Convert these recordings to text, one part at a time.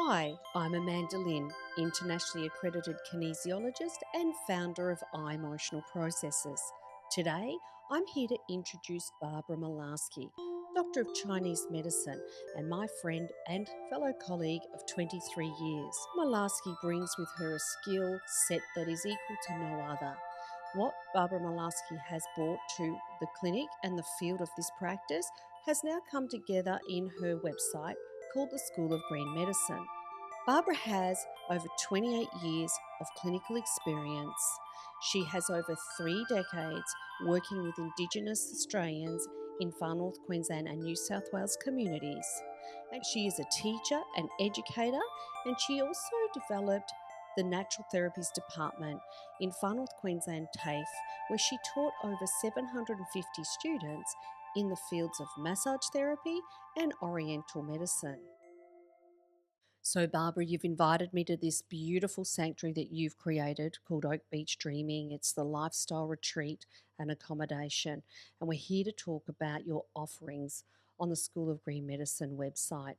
Hi, I'm Amanda Lynne, internationally accredited kinesiologist and founder of Eye-motional processes. Today, I'm here to introduce Barbara Malarski, Doctor of Chinese Medicine and my friend and fellow colleague of 23 years. Malarski brings with her a skill set that is equal to no other. What Barbara Malarski has brought to the clinic and the field of this practice has now come together in her website called the School of Green Medicine. Barbara has over 28 years of clinical experience. She has over 3 decades working with Indigenous Australians in Far North Queensland and New South Wales communities. And she is a teacher and educator, and she also developed the Natural Therapies Department in Far North Queensland TAFE, where she taught over 750 students in the fields of massage therapy and Oriental medicine. So, Barbara, you've invited me to this beautiful sanctuary that you've created called Oak Beach Dreaming. It's the lifestyle retreat and accommodation. And we're here to talk about your offerings on the School of Green Medicine website.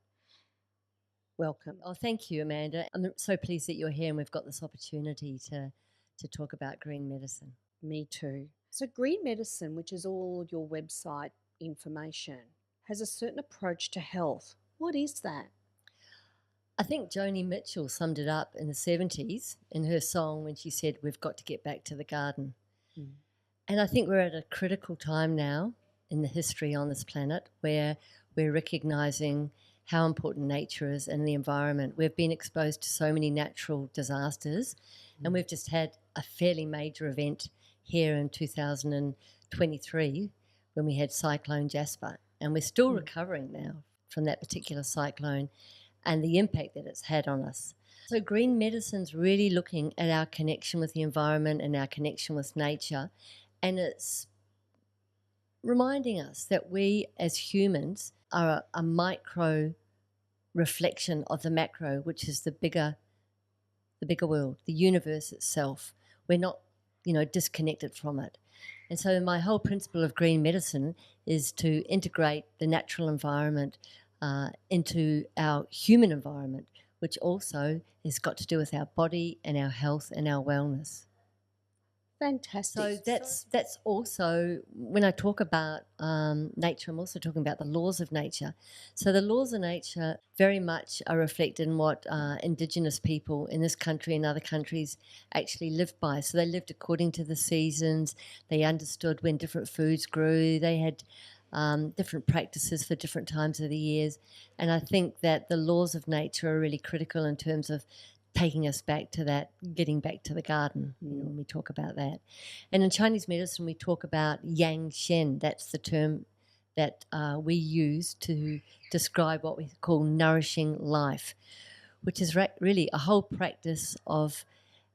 Welcome. Oh, thank you, Amanda. I'm so pleased that you're here and we've got this opportunity to talk about green medicine. Me too. So, Green Medicine, which is all your website information, has a certain approach to health. What is that? I think Joni Mitchell summed it up in the 70s in her song when she said, "We've got to get back to the garden." And I think we're at a critical time now in the history on this planet where we're recognizing how important nature is and the environment. We've been exposed to so many natural disasters, and we've just had a fairly major event here in 2023 when we had Cyclone Jasper, and we're still recovering now from that particular cyclone and the impact that it's had on us. So green medicine's really looking at our connection with the environment and our connection with nature, and it's reminding us that we as humans are a micro reflection of the macro, which is the bigger world, the universe itself. We're not, disconnected from it. And so my whole principle of green medicine is to integrate the natural environment into our human environment, which also has got to do with our body and our health and our wellness. Fantastic. So that's also, when I talk about nature, I'm also talking about the laws of nature. So the laws of nature very much are reflected in what Indigenous people in this country and other countries actually lived by. So they lived according to the seasons. They understood when different foods grew. They had different practices for different times of the years. And I think that the laws of nature are really critical in terms of taking us back to that, getting back to the garden, when we talk about that. And in Chinese medicine, we talk about Yang Sheng. That's the term that we use to describe what we call nourishing life, which is really a whole practice of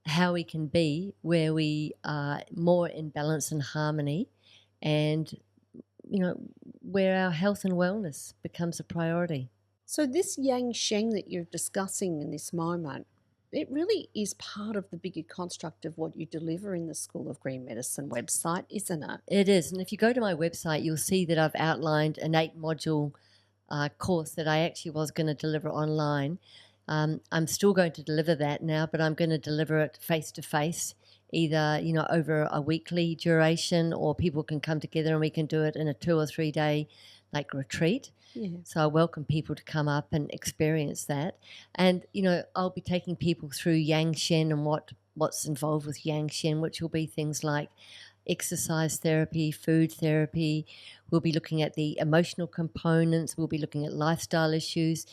how we can be where we are more in balance and harmony, and where our health and wellness becomes a priority. So this Yang Sheng that you're discussing in this moment, it really is part of the bigger construct of what you deliver in the School of Green Medicine website, isn't it? It is. And if you go to my website, you'll see that I've outlined an 8-module course that I actually was going to deliver online. I'm still going to deliver that now, but I'm going to deliver it face-to-face, either, over a weekly duration, or people can come together and we can do it in a 2 or 3 day retreat. Yeah. So I welcome people to come up and experience that. And, I'll be taking people through Yang Sheng and what's involved with Yang Sheng, which will be things like exercise therapy, food therapy. We'll be looking at the emotional components. We'll be looking at lifestyle issues.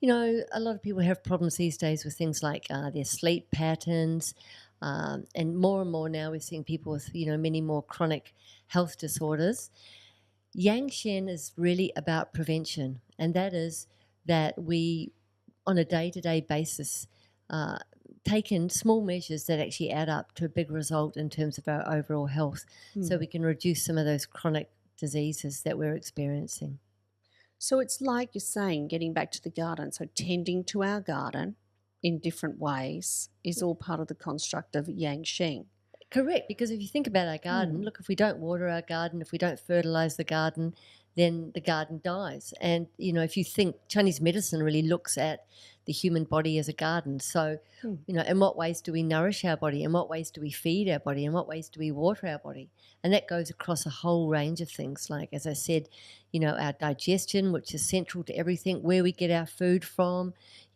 A lot of people have problems these days with things like their sleep patterns. And more now we're seeing people with, many more chronic health disorders. Yang Sheng is really about prevention, and that is that we, on a day-to-day basis, take in small measures that actually add up to a big result in terms of our overall health, so we can reduce some of those chronic diseases that we're experiencing. So it's like you're saying, getting back to the garden, so tending to our garden in different ways is all part of the construct of Yang Sheng. Correct, because if you think about our garden, look, if we don't water our garden, if we don't fertilise the garden, then the garden dies. And, if you think Chinese medicine really looks at the human body as a garden. So, in what ways do we nourish our body? In what ways do we feed our body? In what ways do we water our body? And that goes across a whole range of things. Like, as I said, our digestion, which is central to everything, where we get our food from,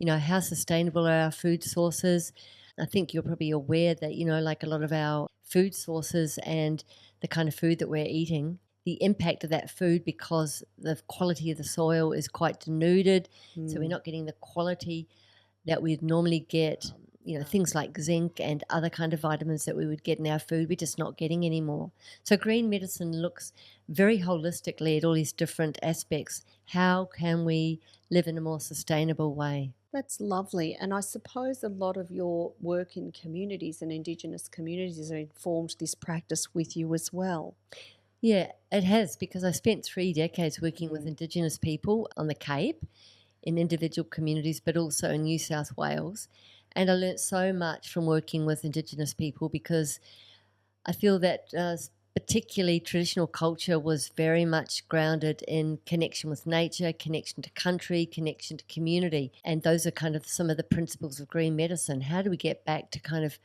how sustainable are our food sources. I think you're probably aware that, like a lot of our food sources and the kind of food that we're eating, the impact of that food, because the quality of the soil is quite denuded. So we're not getting the quality that we'd normally get, things like zinc and other kind of vitamins that we would get in our food, we're just not getting anymore. So green medicine looks very holistically at all these different aspects. How can we live in a more sustainable way? That's lovely. And I suppose a lot of your work in communities and Indigenous communities have informed this practice with you as well. Yeah, it has, because I spent 3 decades working with Indigenous people on the Cape in individual communities, but also in New South Wales. And I learnt so much from working with Indigenous people, because I feel that particularly traditional culture was very much grounded in connection with nature, connection to country, connection to community. And those are kind of some of the principles of green medicine. How do we get back to kind of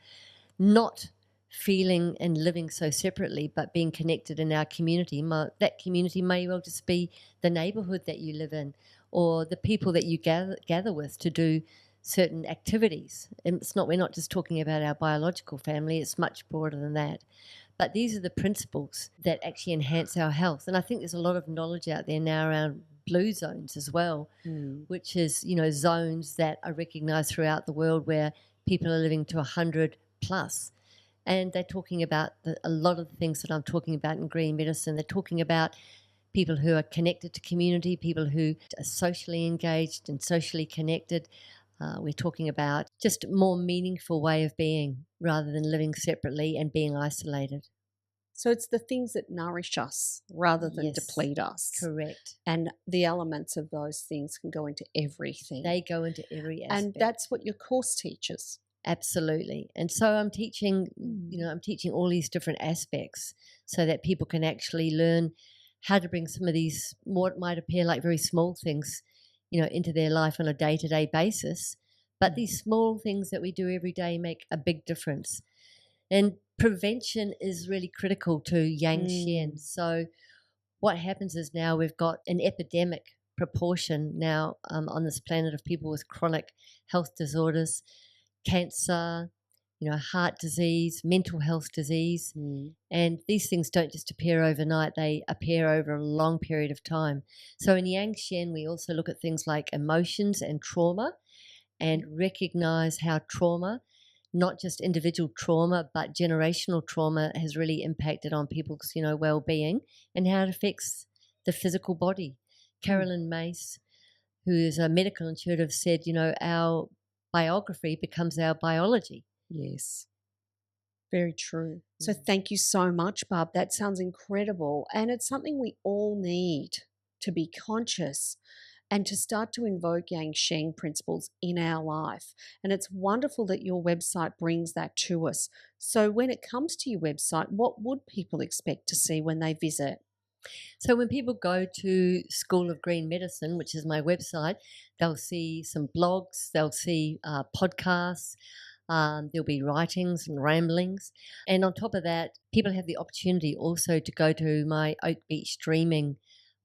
not feeling and living so separately, but being connected in our community? That community may well just be the neighbourhood that you live in, or the people that you gather with to do certain activities. And we're not just talking about our biological family, it's much broader than that. But these are the principles that actually enhance our health. And I think there's a lot of knowledge out there now around blue zones as well, which is, zones that are recognised throughout the world where people are living to 100 plus. And they're talking about a lot of the things that I'm talking about in green medicine. They're talking about people who are connected to community, people who are socially engaged and socially connected. We're talking about just a more meaningful way of being rather than living separately and being isolated. So it's the things that nourish us rather than Yes, deplete us. correct. And the elements of those things can go into everything. They go into every aspect. And that's what your course teaches. Absolutely. And so I'm teaching, I'm teaching all these different aspects so that people can actually learn how to bring some of these, what might appear like very small things, into their life on a day-to-day basis. But these small things that we do every day make a big difference. And prevention is really critical to Yang Sheng. So what happens is now we've got an epidemic proportion now on this planet of people with chronic health disorders, cancer, heart disease, mental health disease. And these things don't just appear overnight, they appear over a long period of time. So in Yang Sheng, we also look at things like emotions and trauma and recognize how trauma, not just individual trauma, but generational trauma, has really impacted on people's, well-being and how it affects the physical body. Carolyn Mace, who is a medical intuitive, said, our biography becomes our biology. Yes. Very true. So thank you so much, Barb. That sounds incredible. And it's something we all need to be conscious and to start to invoke Yang Sheng principles in our life. And it's wonderful that your website brings that to us. So when it comes to your website, what would people expect to see when they visit? So when people go to School of Green Medicine, which is my website, they'll see some blogs, they'll see podcasts, there'll be writings and ramblings. And on top of that, people have the opportunity also to go to my Oak Beach streaming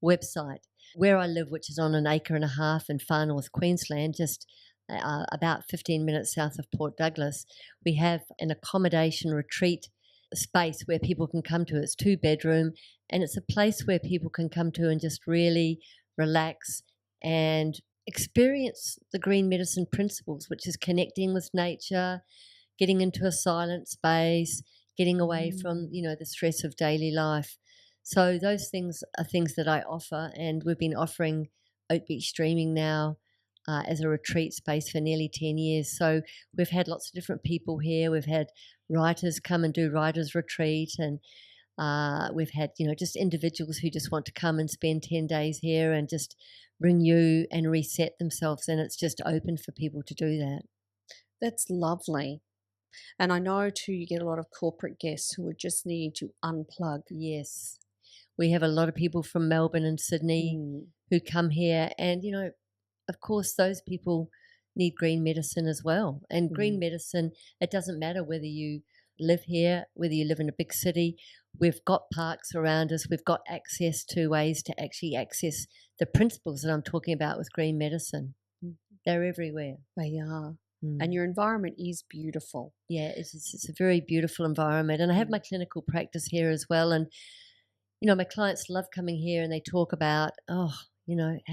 website, where I live, which is on 1.5 acres in far north Queensland, just about 15 minutes south of Port Douglas. We have an accommodation retreat space where people can come to. It's 2-bedroom, and it's a place where people can come to and just really relax and experience the green medicine principles, which is connecting with nature, getting into a silent space, getting away from, the stress of daily life. So those things are things that I offer, and we've been offering Oak Beach streaming now as a retreat space for nearly 10 years. So we've had lots of different people here. We've had writers come and do writers retreat, and we've had, just individuals who just want to come and spend 10 days here and just renew and reset themselves. And it's just open for people to do that. That's lovely. And I know too, you get a lot of corporate guests who are just needing to unplug. Yes. We have a lot of people from Melbourne and Sydney Mm. who come here, and, of course, those people need green medicine as well. And green medicine, it doesn't matter whether you live here, whether you live in a big city. We've got parks around us. We've got access to ways to actually access the principles that I'm talking about with green medicine. They're everywhere. They are. And your environment is beautiful. Yeah, it's a very beautiful environment. And I have my clinical practice here as well. And, my clients love coming here, and they talk about, how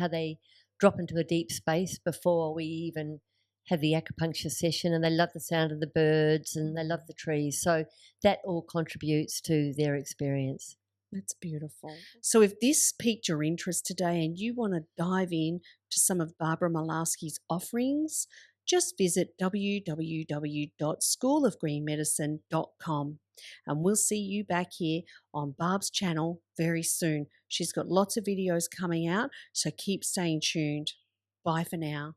they drop into a deep space before we even have the acupuncture session, and they love the sound of the birds and they love the trees. So that all contributes to their experience. That's beautiful. So if this piqued your interest today and you want to dive in to some of Barbara Malarski's offerings, just visit www.schoolofgreenmedicine.com, and we'll see you back here on Barb's channel very soon. She's got lots of videos coming out, so keep staying tuned. Bye for now.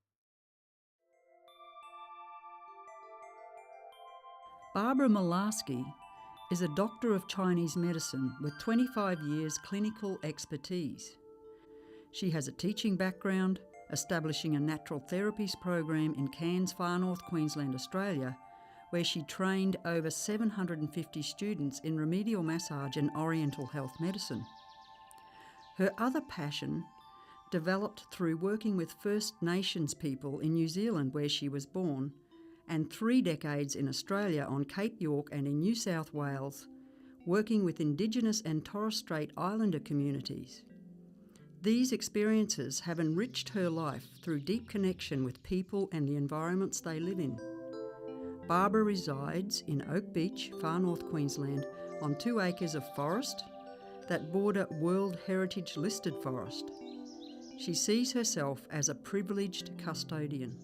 Barbara Malarski is a doctor of Chinese medicine with 25 years clinical expertise. She has a teaching background, establishing a natural therapies program in Cairns, far north Queensland, Australia, where she trained over 750 students in remedial massage and oriental health medicine. Her other passion developed through working with First Nations people in New Zealand, where she was born, and 3 decades in Australia on Cape York and in New South Wales, working with Indigenous and Torres Strait Islander communities. These experiences have enriched her life through deep connection with people and the environments they live in. Barbara resides in Oak Beach, far north Queensland, on 2 acres of forest that border World Heritage listed forest. She sees herself as a privileged custodian.